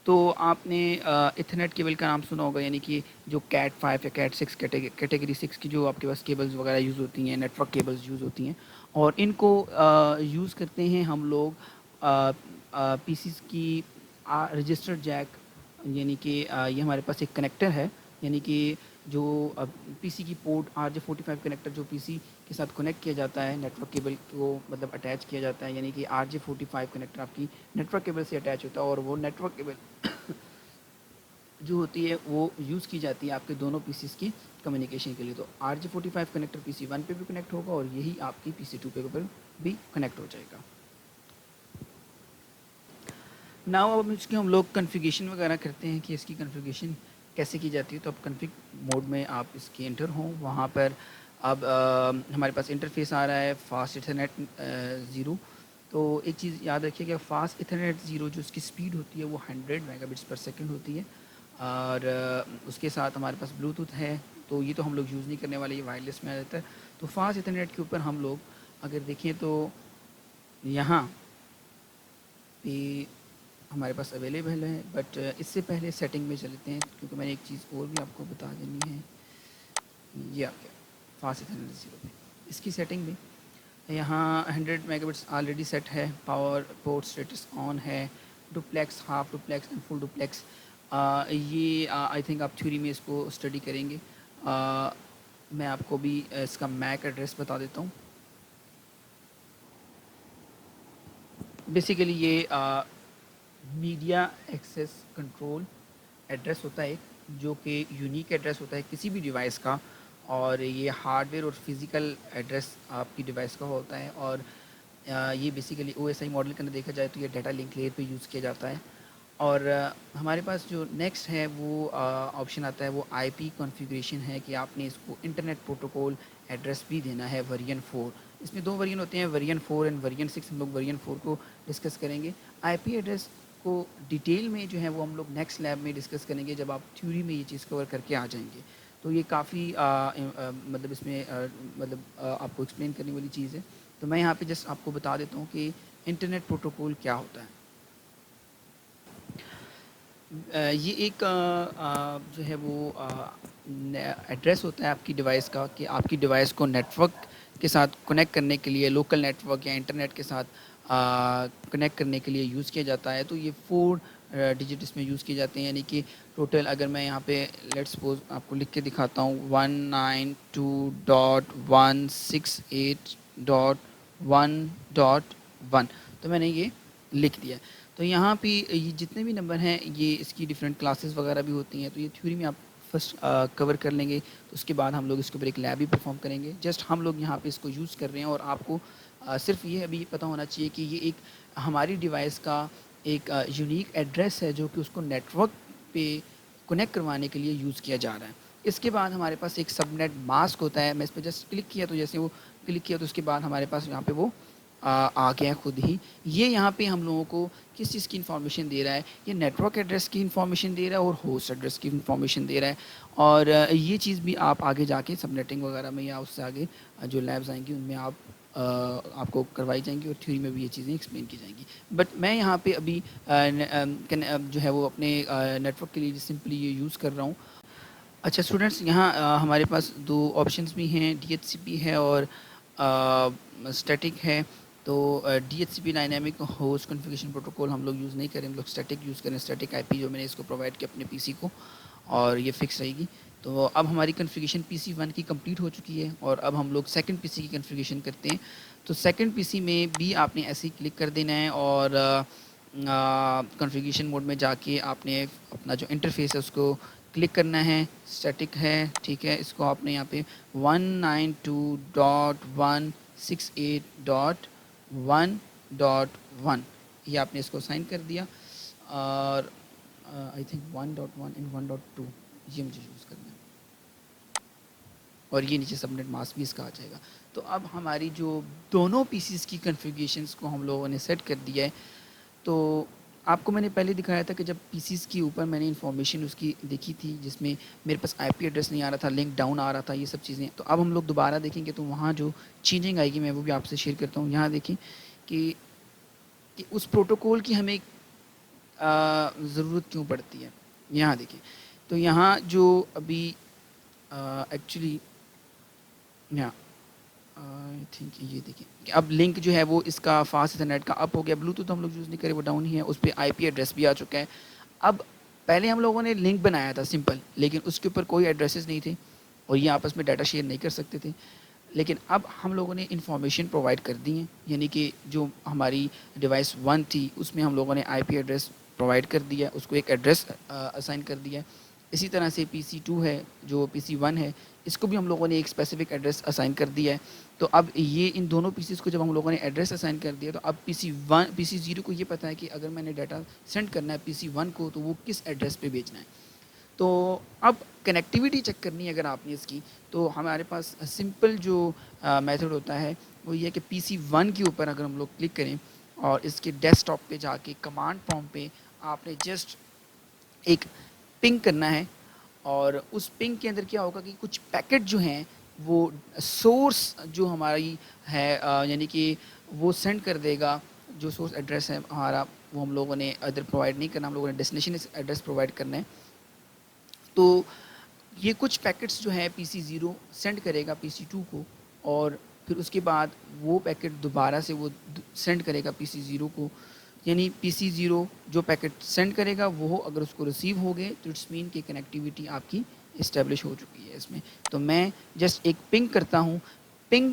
تو آپ نے ایتھرنیٹ کیبل کا نام سنا ہوگا, یعنی کہ جو کیٹ 5 یا کیٹ 6 کیٹیگری 6 کی جو آپ کے پاس کیبلز وغیرہ یوز ہوتی ہیں, نیٹ ورک کیبلز یوز ہوتی ہیں, اور ان کو یوز کرتے ہیں ہم لوگ پی سیز کی رجسٹرڈ جیک, یعنی کہ یہ ہمارے پاس ایک کنیکٹر ہے, یعنی کہ جو پی سی کی پورٹ RJ45 کنیکٹر جو پی سی کے ساتھ کنیکٹ کیا جاتا ہے, نیٹ ورک کیبل کو مطلب اٹیچ کیا جاتا ہے, یعنی کہ RJ45 کنیکٹر آپ کی نیٹ ورک کیبل سے اٹیچ ہوتا ہے, اور وہ نیٹ ورک کیبل جو ہوتی ہے وہ یوز کی جاتی ہے آپ کے دونوں پی سیز کی کمیونیکیشن کے لیے. تو RJ45 کنیکٹر پی سی 1 پہ بھی کنیکٹ ہوگا, اور یہی آپ کی پی سی 2 پہ بھی کنیکٹ ہو جائے گا. ناؤ اب اس کی ہم لوگ کنفیگریشن وغیرہ کرتے ہیں کہ اس کی کنفیگریشن کیسے کی جاتی ہے. تو اب کنفگ موڈ میں آپ اس کے انٹر ہوں. وہاں پر اب ہمارے پاس انٹرفیس آ رہا ہے فاسٹ ایتھرنیٹ 0. تو ایک چیز یاد رکھیے کہ فاسٹ ایتھرنیٹ 0 جو اس کی سپیڈ ہوتی ہے وہ 100 میگا بٹس پر سیکنڈ ہوتی ہے, اور اس کے ساتھ ہمارے پاس بلوٹوتھ ہے. تو یہ تو ہم لوگ یوز نہیں کرنے والے, یہ وائرلیس میں آ جاتا ہے. تو فاسٹ ایتھرنیٹ کے اوپر ہم لوگ اگر دیکھیں تو یہاں پہ ہمارے پاس اویلیبل ہے. بٹ اس سے پہلے سیٹنگ میں چلتے ہیں, کیونکہ میں نے ایک چیز اور بھی آپ کو بتا دینی ہے. یہ آپ کیا فاسٹ ایتھرنیٹ 0 پہ اس کی سیٹنگ میں یہاں 100 میگا بٹس آلریڈی سیٹ ہے, پاور پورٹ اسٹیٹس آن ہے, duplex, half duplex and full duplex. یہ آئی تھنک آپ تھیوری میں اس کو اسٹڈی کریں گے. میں آپ کو بھی اس کا میک ایڈریس بتا دیتا ہوں. بیسیکلی یہ میڈیا ایکسیس کنٹرول ایڈریس ہوتا ہے جو کہ یونیک ایڈریس ہوتا ہے کسی بھی ڈیوائس کا, اور یہ ہارڈ ویئر اور فزیکل ایڈریس آپ کی ڈیوائس کا ہوتا ہے. اور یہ basically O S I model کے اندر دیکھا جائے تو یہ ڈیٹا لنک لیئر پہ یوز کیا جاتا ہے. اور ہمارے پاس جو نیکسٹ ہے وہ آپشن آتا ہے وہ آئی پی کنفیگریشن ہے, کہ آپ نے اس کو انٹرنیٹ پروٹوکول ایڈریس بھی دینا ہے ورژن 4. اس میں 2 ورژن ہوتے ہیں, ورژن 4 اینڈ ورژن 6. ہم لوگ ورژن 4 کو ڈسکس کریں گے. آئی پی ایڈریس کو ڈیٹیل میں جو ہے وہ ہم لوگ نیکسٹ لیب میں ڈسکس کریں گے جب آپ تھیوری میں یہ چیز کور کر کے آ جائیں گے. تو یہ کافی مطلب اس میں مطلب آپ کو ایکسپلین کرنے والی چیز ہے. تو میں یہاں پہ جسٹ آپ کو بتا دیتا ہوں کہ انٹرنیٹ پروٹوکول کیا ہوتا ہے. یہ ایک جو ہے وہ ایڈریس ہوتا ہے آپ کی ڈیوائس کا, کہ آپ کی ڈیوائس کو نیٹ ورک کے ساتھ کنیکٹ کرنے کے لیے, لوکل نیٹ ورک یا انٹرنیٹ کے ساتھ کنیکٹ کرنے کے لیے یوز کیا جاتا ہے. تو یہ 4 ڈیجٹ اس میں یوز کیے جاتے ہیں, یعنی کہ ٹوٹل اگر میں یہاں پہ لیٹ سپوز آپ کو لکھ کے دکھاتا ہوں 192.168.1.1, تو میں نے یہ لکھ دیا. تو یہاں پہ یہ جتنے بھی نمبر ہیں یہ اس کی ڈفرینٹ کلاسز وغیرہ بھی ہوتی ہیں. تو یہ تھیوری میں آپ فرسٹ کور کر لیں گے. تو اس کے بعد ہم لوگ اس کے اوپر ایک لیب بھی پرفارم کریں گے. جسٹ ہم لوگ یہاں پہ اس کو یوز کر رہے ہیں, اور آپ کو صرف یہ ابھی پتہ ہونا چاہیے کہ یہ ایک ہماری ڈیوائس کا ایک یونیک ایڈریس ہے جو کہ اس کو نیٹ ورک پہ کنیکٹ کروانے کے لیے یوز کیا جا رہا ہے. اس کے بعد ہمارے پاس ایک سب نیٹ ماسک ہوتا ہے. میں اس پہ جسٹ کلک کیا تو جیسے وہ کلک کیا تو اس کے بعد ہمارے پاس یہاں پہ وہ آ گیا خود ہی. یہ یہاں پہ ہم لوگوں کو کس چیز کی انفارمیشن دے رہا ہے؟ یہ نیٹ ورک ایڈریس کی انفارمیشن دے رہا ہے اور ہوسٹ ایڈریس کی انفارمیشن دے رہا ہے. اور یہ چیز بھی آپ آگے جا کے سب نیٹنگ وغیرہ میں یا اس سے آگے جو لیبز آئیں گی ان میں آپ کو کروائی جائیں گی اور تھیوری میں بھی یہ چیزیں ایکسپلین کی جائیں گی. بٹ میں یہاں پہ ابھی جو ہے وہ اپنے نیٹ ورک کے لیے سمپلی یہ یوز کر رہا ہوں. اچھا اسٹوڈنٹس، یہاں ہمارے پاس دو آپشنس بھی ہیں، ڈی ایچ سی پی ہے اور اسٹیٹک ہے. تو ڈی ایچ سی پی ڈائنامک ہوسٹ کنفیگریشن پروٹوکول ہم لوگ یوز نہیں کریں، ہم لوگ اسٹیٹک یوز کریں. اسٹیٹک آئی پی جو میں نے اس کو پرووائڈ کیا اپنے پی سی کو، اور یہ فکس رہے گی. تو اب ہماری کنفیگریشن پی سی 1 کی کمپلیٹ ہو چکی ہے اور اب ہم لوگ سیکنڈ پی سی کی کنفیگریشن کرتے ہیں. تو سیکنڈ پی سی میں بھی آپ نے ایسے ہی کلک کر دینا ہے اور کنفیگریشن موڈ میں جا کے آپ نے اپنا جو انٹرفیس ہے اس کو کلک کرنا ہے. اسٹیٹک ہے، ٹھیک ہے. اس کو آپ نے یہاں پہ 192.168.1.1 یہ آپ نے اس کو سائن کر دیا. اور آئی تھنک 1.1 اینڈ 1.2 یہ مجھے یوز کرنا ہے، اور یہ نیچے سبنیٹ ماسک بھی اس کا آ جائے گا. تو اب ہماری جو دونوں پیسز کی کنفیگریشنس کو ہم لوگوں نے سیٹ کر دیا ہے. تو آپ کو میں نے پہلے دکھایا تھا کہ جب پی سیز کے اوپر میں نے انفارمیشن اس کی دیکھی تھی جس میں میرے پاس آئی پی ایڈریس نہیں آ رہا تھا، لنک ڈاؤن آ رہا تھا، یہ سب چیزیں. تو اب ہم لوگ دوبارہ دیکھیں گے تو وہاں جو چینجنگ آئے گی میں وہ بھی آپ سے شیئر کرتا ہوں. یہاں دیکھیں کہ اس پروٹوکول کی ہمیں ضرورت کیوں پڑتی ہے. یہاں دیکھیں تو یہاں جو ابھی ایکچولی یہاں آئی تھنک یہ دیکھیں کہ اب لنک جو ہے وہ اس کا فاسٹ ایتھرنیٹ کا اپ ہو گیا. بلوٹوتھ ہم لوگ یوز نہیں کرے، وہ ڈاؤن ہی ہے. اس پہ آئی پی ایڈریس بھی آ چکا ہے. اب پہلے ہم لوگوں نے لنک بنایا تھا سمپل، لیکن اس کے اوپر کوئی ایڈریسز نہیں تھے اور یہ آپس میں ڈیٹا شیئر نہیں کر سکتے تھے. لیکن اب ہم لوگوں نے انفارمیشن پرووائڈ کر دی ہیں، یعنی کہ جو ہماری ڈیوائس 1 تھی اس میں ہم لوگوں نے آئی پی ایڈریس پرووائڈ کر دیا، اس کو ایک ایڈریس اسائن کر دیا. اسی طرح سے پی سی 2 ہے، جو پی سی 1 ہے، اس کو بھی ہم لوگوں نے ایک اسپیسیفک ایڈریس اسائن کر دیا ہے. تو اب یہ ان دونوں پیسز کو جب ہم لوگوں نے ایڈریس اسائن کر دیا تو اب پی سی 0 کو یہ پتہ ہے کہ اگر میں نے ڈیٹا سینڈ کرنا ہے پی سی 1 کو تو وہ کس ایڈریس پہ بھیجنا ہے. تو اب کنیکٹیوٹی چیک کرنی ہے اگر آپ نے اس کی، تو ہمارے پاس سمپل جو میتھڈ ہوتا ہے وہ یہ کہ پی سی 1 کے اوپر اگر ہم لوگ کلک کریں اور اس کے ڈیسک ٹاپ پہ جا کے کمانڈ پرومپٹ پہ آپ نے جسٹ ایک پنگ کرنا ہے. اور اس پنگ کے اندر کیا ہوگا کہ کچھ پیکٹ جو ہیں وہ سورس جو ہماری ہے یعنی کہ وہ سینڈ کر دے گا. جو سورس ایڈریس ہے ہمارا وہ ہم لوگوں نے ادھر پرووائڈ نہیں کرنا، ہم لوگوں نے ڈیسٹینیشن ایڈریس پرووائڈ کرنا ہے. تو یہ کچھ پیکٹس جو ہے پی سی 0 سینڈ کرے گا پی سی 2 کو، اور پھر اس کے بعد وہ پیکٹ دوبارہ سے وہ سینڈ کرے گا پی سی 0 کو. یعنی پی سی 0 جو پیکٹ سینڈ کرے گا وہ اگر اس کو ریسیو ہو گئے تو اٹس مین کہ کنیکٹیوٹی آپ کی اسٹیبلش ہو چکی ہے اس میں. تو میں جسٹ ایک پنگ کرتا ہوں. پنگ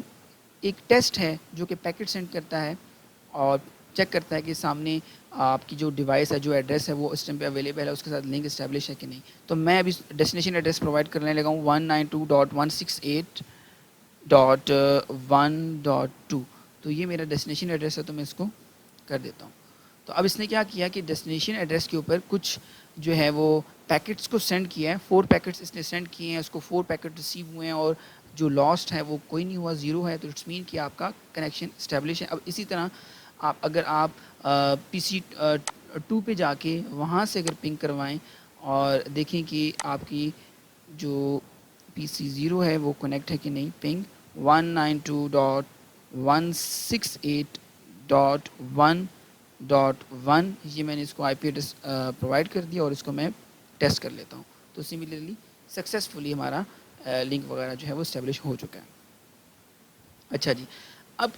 ایک ٹیسٹ ہے جو کہ پیکٹ سینڈ کرتا ہے اور چیک کرتا ہے کہ سامنے آپ کی جو ڈیوائس ہے، جو ایڈریس ہے وہ اس ٹائم پہ اویلیبل ہے، اس کے ساتھ لنک اسٹیبلش ہے کہ نہیں. تو میں ابھی ڈیسٹینیشن ایڈریس پرووائڈ کرنے لگا ہوں 192.168.1.2. تو یہ میرا ڈیسٹینیشن ایڈریس ہے، تو میں اس کو کر دیتا ہوں. تو اب اس نے کیا کیا کہ ڈیسٹینیشن ایڈریس کے اوپر کچھ جو ہے وہ پیکٹس کو سینڈ کیا ہے. 4 پیکٹس اس نے سینڈ کیے ہیں، اس کو 4 پیکٹ ریسیو ہوئے ہیں اور جو لاسٹ ہے وہ کوئی نہیں ہوا، 0 ہے. تو اٹس مین کہ آپ کا کنیکشن اسٹیبلش ہے. اب اسی طرح اگر آپ پی سی 2 پہ جا کے وہاں سے اگر پنگ کروائیں اور دیکھیں کہ آپ کی جو پی سی 0 ہے وہ کنیکٹ ہے کہ نہیں. پنگ 192.168.1.1 یہ میں نے اس کو آئی پی ایڈریس پرووائڈ کر دیا اور اس کو میں ٹیسٹ کر لیتا ہوں. تو سملرلی سکسیزفلی ہمارا لنک وغیرہ جو ہے وہ اسٹیبلش ہو چکا ہے. اچھا جی، اب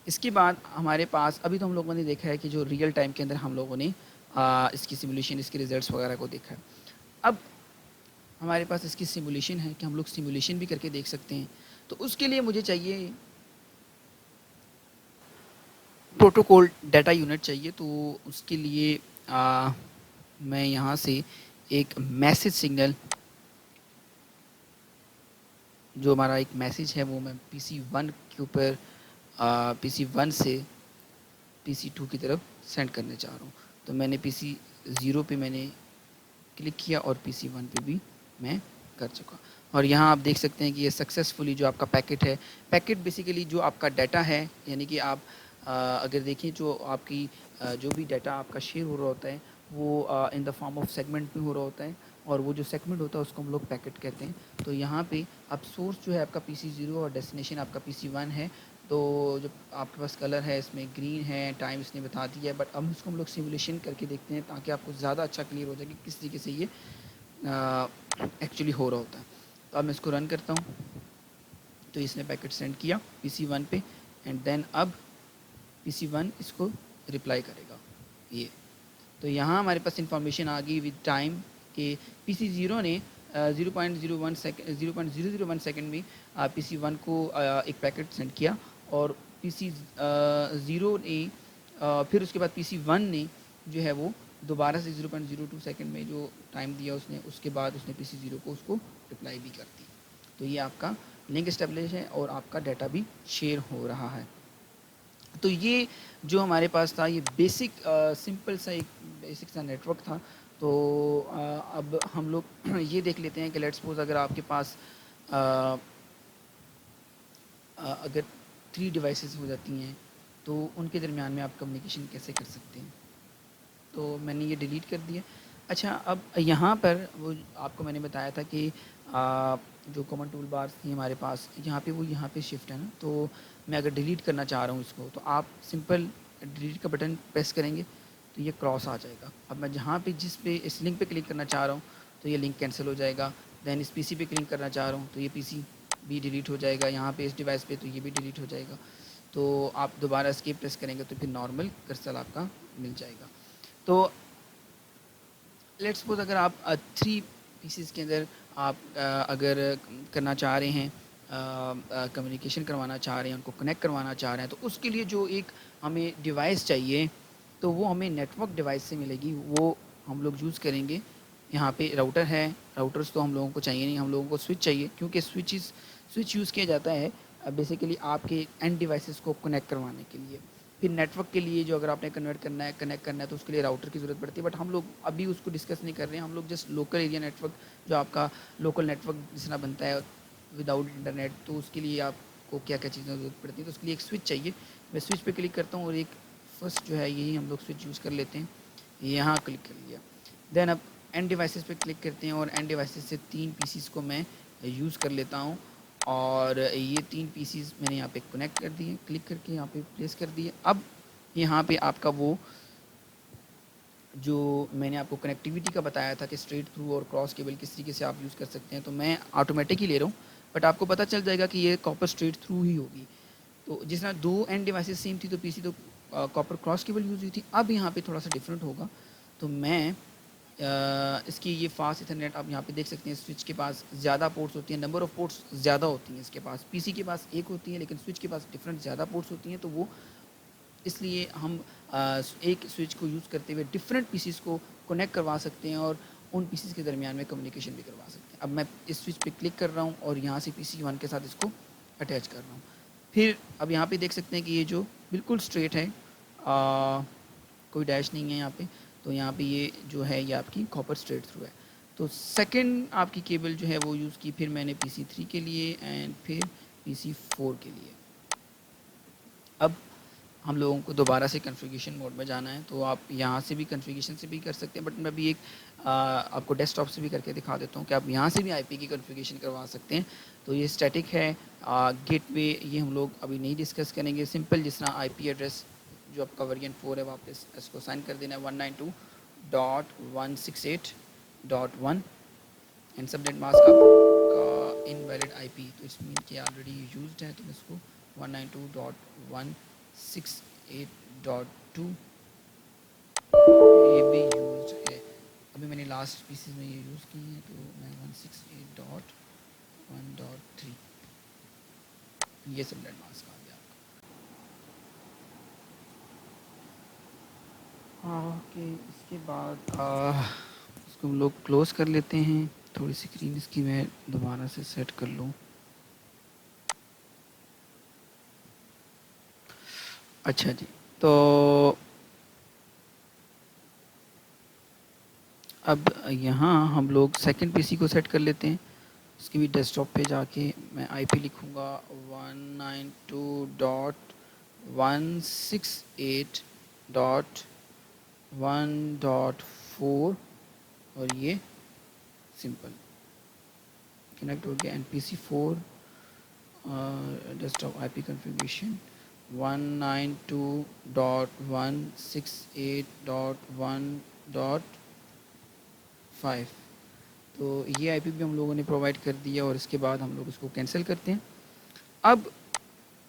اس کے بعد ہمارے پاس ابھی تو ہم لوگوں نے دیکھا ہے کہ جو ریئل ٹائم کے اندر ہم لوگوں نے اس کی سیمولیشن، اس کے ریزلٹس وغیرہ کو دیکھا ہے. اب ہمارے پاس اس کی سیمولیشن ہے کہ ہم لوگ سیمولیشن بھی کر کے دیکھ سکتے ہیں. تو اس کے لیے مجھے چاہیے پروٹوکول ڈیٹا یونٹ چاہیے. تو اس کے لیے میں یہاں سے ایک میسج سگنل جو ہمارا ایک میسج ہے وہ میں پی سی 1 کے اوپر پی سی 1 سے پی سی 2 کی طرف سینڈ کرنے چاہ رہا ہوں. تو میں نے پی سی 0 پہ میں نے کلک کیا اور پی سی 1 پہ بھی میں کر چکا. اور یہاں آپ دیکھ سکتے ہیں کہ یہ سکسیزفلی جو آپ کا پیکٹ ہے، پیکٹ بیسیکلی جو آپ کا ڈیٹا ہے، یعنی کہ آپ اگر دیکھیں جو آپ کی جو بھی ڈیٹا آپ کا شیئر ہو رہا ہوتا ہے وہ ان دا فارم آف سیگمنٹ میں ہو رہا ہوتا ہے, اور وہ جو سیگمنٹ ہوتا ہے اس کو ہم لوگ پیکٹ کہتے ہیں. تو یہاں پہ اب سورس جو ہے آپ کا PC0 اور ڈیسٹینیشن آپ کا PC1 ہے. تو جو آپ کے پاس کلر ہے اس میں گرین ہے, ٹائم اس نے بتا دیا ہے, بٹ اب اس کو ہم لوگ سیمولیشن کر کے دیکھتے ہیں تاکہ آپ کو زیادہ اچھا کلیئر ہو جائے کہ کس طریقے سے یہ ایکچولی ہو رہا ہوتا ہے. تو اب میں اس کو رن کرتا ہوں تو اس نے پیکٹ سینڈ کیا PC1 پہ, اینڈ دین اب PC1 اس کو رپلائی کرے گا یہ. تو یہاں ہمارے پاس انفارمیشن آ گئی ود ٹائم کہ PC0 نے 0.001 سیکنڈ میں PC1 کو ایک پیکٹ سینڈ کیا, اور PC0 نے پھر اس کے بعد PC1 نے جو ہے وہ دوبارہ سے 0.02 سیکنڈ میں جو ٹائم دیا اس نے, اس کے بعد اس نے PC0 کو اس کو رپلائی بھی کر دی. تو یہ آپ کا لنک اسٹیبلش ہے اور آپ کا ڈیٹا بھی شیئر ہو رہا ہے. تو یہ جو ہمارے پاس تھا یہ بیسک سمپل سا ایک بیسک سا نیٹ ورک تھا. تو اب ہم لوگ یہ دیکھ لیتے ہیں کہ لیٹس سپوز اگر آپ کے پاس اگر 3 ڈیوائسز ہو جاتی ہیں تو ان کے درمیان میں آپ کمیونیکیشن کیسے کر سکتے ہیں. تو میں نے یہ ڈیلیٹ کر دیا. اچھا, اب یہاں پر وہ آپ کو میں نے بتایا تھا کہ جو کامن ٹول بارز تھی ہمارے پاس یہاں پہ وہ یہاں پہ شفٹ ہے نا. تو میں اگر ڈیلیٹ کرنا چاہ رہا ہوں اس کو تو آپ سمپل ڈیلیٹ کا بٹن پریس کریں گے تو یہ کراس آ جائے گا. اب میں جہاں پہ جس پہ اس لنک پہ کلک کرنا چاہ رہا ہوں تو یہ لنک کینسل ہو جائے گا. دین اس PC پہ کلک کرنا چاہ رہا ہوں تو یہ PC بھی ڈیلیٹ ہو جائے گا. یہاں پہ اس ڈیوائس پہ تو یہ بھی ڈیلیٹ ہو جائے گا. تو آپ دوبارہ اسکیپ پریس کریں گے تو پھر نارمل کرسر آپ کا مل جائے گا. تو لیٹس سپوز اگر آپ 3 پیسز کے اندر آپ اگر کرنا چاہ رہے ہیں, کمیونیکیشن کروانا چاہ رہے ہیں, ان کو کنیکٹ کروانا چاہ رہے ہیں, تو اس کے لیے جو ایک ہمیں ڈیوائس چاہیے تو وہ ہمیں نیٹ ورک ڈیوائس سے ملے گی. وہ ہم لوگ یوز کریں گے. یہاں پہ راؤٹر ہے, راؤٹرز تو ہم لوگوں کو چاہیے نہیں, ہم لوگوں کو سوئچ چاہیے, کیونکہ سوئچ یوز کیا جاتا ہے بیسیکلی آپ کے اینڈ ڈیوائسز کو کنیکٹ کروانے کے لیے. پھر نیٹ ورک کے لیے جو اگر آپ نے کنیکٹ کرنا ہے تو اس کے لیے راؤٹر کی ضرورت پڑتی ہے, بٹ ہم لوگ ابھی اس کو ڈسکس نہیں کر رہے ہیں. ہم لوگ just local area network جو آپ کا لوکل نیٹ ورک جس طرح بنتا ہے وداؤٹ انٹرنیٹ, تو اس کے لیے آپ کو کیا کیا چیزیں ضرورت پڑتی ہیں. تو اس کے لیے ایک سوئچ چاہیے. میں سوئچ پہ کلک کرتا ہوں اور ایک فرسٹ جو ہے یہی ہم لوگ سوئچ یوز کر لیتے ہیں. یہاں کلک کر لیا. دین اب اینڈ ڈیوائسز پہ کلک کرتے ہیں اور اینڈ ڈیوائسز سے 3 پیسز کو میں یوز کر لیتا ہوں, اور یہ 3 پیسز میں نے یہاں پہ کنیکٹ کر دیے. کلک کر کے یہاں پہ پلیس کر دیے. اب یہاں پہ آپ کا وہ جو میں نے آپ کو کنیکٹیوٹی کا بتایا تھا کہ اسٹریٹ تھرو اور کراس کیبل کس طریقے سے آپ یوز کر سکتے ہیں, تو میں آٹومیٹک ہی لے رہا ہوں, بٹ آپ کو پتہ چل جائے گا کہ یہ کاپر اسٹریٹ تھرو ہی ہوگی. تو جس طرح 2 اینڈ ڈیوائسز سیم تھی تو PC تو کاپر کراس کیبل یوز ہوئی تھی. اب یہاں پہ تھوڑا سا ڈفرینٹ ہوگا. تو میں اس کی یہ فاسٹ ایتھرنیٹ آپ یہاں پہ دیکھ سکتے ہیں. سوئچ کے پاس زیادہ پورٹس ہوتی ہیں, نمبر آف پورٹس زیادہ ہوتی ہیں اس کے پاس. PC کے پاس ایک ہوتی ہے لیکن سوئچ کے پاس ڈفرینٹ زیادہ پورٹس ہوتی ہیں. تو وہ اس لیے ہم ایک سوئچ کو یوز کرتے ہوئے ڈفرینٹ پیسز کو کنیکٹ کروا سکتے ہیں اور ان پیسز کے درمیان میں کمیونیکیشن بھی کروا سکتے ہیں. اب میں اس سوئچ پہ کلک کر رہا ہوں اور یہاں سے PC1 کے ساتھ اس کو اٹیچ کر رہا ہوں. پھر اب یہاں پہ دیکھ سکتے ہیں کہ یہ جو بالکل اسٹریٹ ہے, کوئی ڈیش نہیں ہے یہاں پہ. تو یہاں پہ یہ جو ہے یہ آپ کی کاپر اسٹریٹ تھرو ہے. تو سیکنڈ آپ کی کیبل جو ہے وہ یوز کی پھر میں نے PC3 کے لیے اینڈ پھر PC4 کے لیے. اب ہم لوگوں کو دوبارہ سے کنفیگریشن موڈ میں جانا ہے, تو آپ یہاں سے بھی کنفیگریشن سے بھی کر سکتے ہیں, بٹ میں بھی ایک آپ کو ڈیسک ٹاپ سے بھی کر کے دکھا دیتا ہوں کہ آپ یہاں سے بھی IP کی کنفیگریشن کروا سکتے ہیں. تو یہ اسٹیٹک ہے گیٹ وے, یہ ہم لوگ ابھی نہیں ڈسکس کریں گے. سمپل جس طرح IP ایڈریس جو آپ کا ویرینٹ 4 ہے واپس اس کو سائن کر دینا ہے 192.168.1 اینڈ سب نیٹ ماسک آپ کا انویلڈ IP, تو اس مین کہ آلریڈی یوزڈ ہے, تو میں اس کو 192.168.2 یہ بھی یوزڈ ہے. ابھی میں نے لاسٹ پیسز میں یہ یوز کی ہیں, تو میں 168.1.3 یہ سب نیٹ ماسک آ گیا آپ کا. اوکے, اس کے بعد اس کو ہم لوگ کلوز کر لیتے ہیں. تھوڑی سی اسکرین اس کی میں دوبارہ سے سیٹ کر لوں. اچھا جی, تو اب یہاں ہم لوگ سیکنڈ PC کو سیٹ کر لیتے ہیں. اس کی بھی ڈیسک ٹاپ پہ جا کے میں IP لکھوں گا 192.168.2 168.1.4 اور یہ سمپل کنیکٹ ہو گیا. این پی سی 4 ڈیسک ٹاپ آئی پی کنفیگریشن 192.168.1.5. تو یہ آئی پی بھی ہم لوگوں نے پرووائڈ کر دیا اور اس کے بعد ہم لوگ اس کو کینسل کرتے ہیں. اب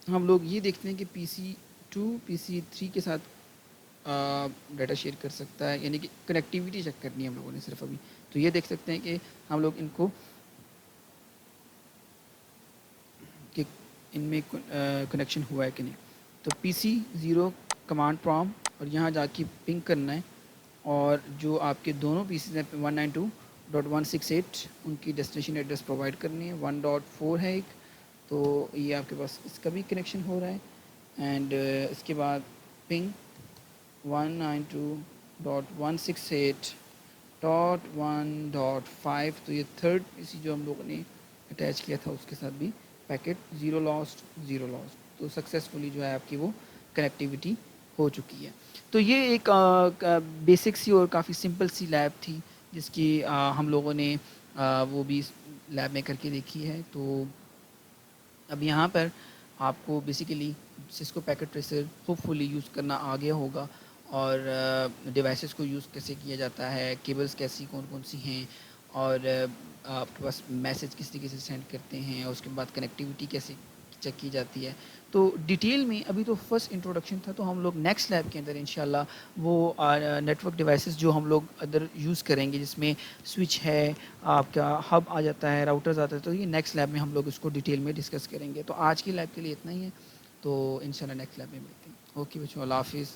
ہم لوگ یہ دیکھتے ہیں کہ پی سی 2 پی سی 3 کے ساتھ ڈیٹا شیئر کر سکتا ہے, یعنی کہ کنیکٹیوٹی چیک کرنی ہے ہم لوگوں نے صرف ابھی. تو یہ دیکھ سکتے ہیں کہ ہم لوگ ان کو کہ ان میں کنیکشن ہوا ہے کہ نہیں. تو پی سی 0 کمانڈ پروم اور یہاں جا کے پنگ کرنا ہے, اور جو آپ کے دونوں پی سیز ہیں 192.168 ان کی ڈیسٹینیشن ایڈریس پرووائڈ کرنی ہے. 1.4 ہے ایک, تو یہ آپ کے پاس اس کا بھی کنیکشن ہو رہا ہے. اینڈ اس کے بعد پنگ 192.168.1.5. تو یہ تھرڈ پی سی جو ہم لوگوں نے اٹیچ کیا تھا اس کے ساتھ بھی پیکٹ زیرو لاسٹ. تو سکسیزفلی جو ہے آپ کی وہ کنیکٹیوٹی ہو چکی ہے. تو یہ ایک بیسک سی اور کافی سمپل سی لیب تھی جس کی ہم لوگوں نے وہ بھی لیب میں کر کے دیکھی ہے. تو اب یہاں پر آپ کو basically Cisco packet tracer hopefully use کرنا آ گیا ہوگا, اور ڈیوائسز کو یوز کیسے کیا جاتا ہے, کیبلز کیسی کون کون سی ہیں, اور آپ کے پاس میسج کس طریقے سے سینڈ کرتے ہیں, اور اس کے بعد کنیکٹیوٹی کیسے چیک کی جاتی ہے. تو ڈیٹیل میں ابھی تو فرسٹ انٹروڈکشن تھا, تو ہم لوگ نیکسٹ لیب کے اندر انشاءاللہ وہ نیٹورک ڈیوائسز جو ہم لوگ ادر یوز کریں گے جس میں سوئچ ہے, آپ کا ہب آ جاتا ہے, راؤٹرز آتا ہے, تو یہ نیکسٹ لیب میں ہم لوگ اس کو ڈیٹیل میں ڈسکس کریں گے. تو آج کی لیب کے لیے اتنا ہی ہے, تو انشاءاللہ نیکسٹ لیب میں ملتے ہیں. اوکے بچوں, اللہ حافظ.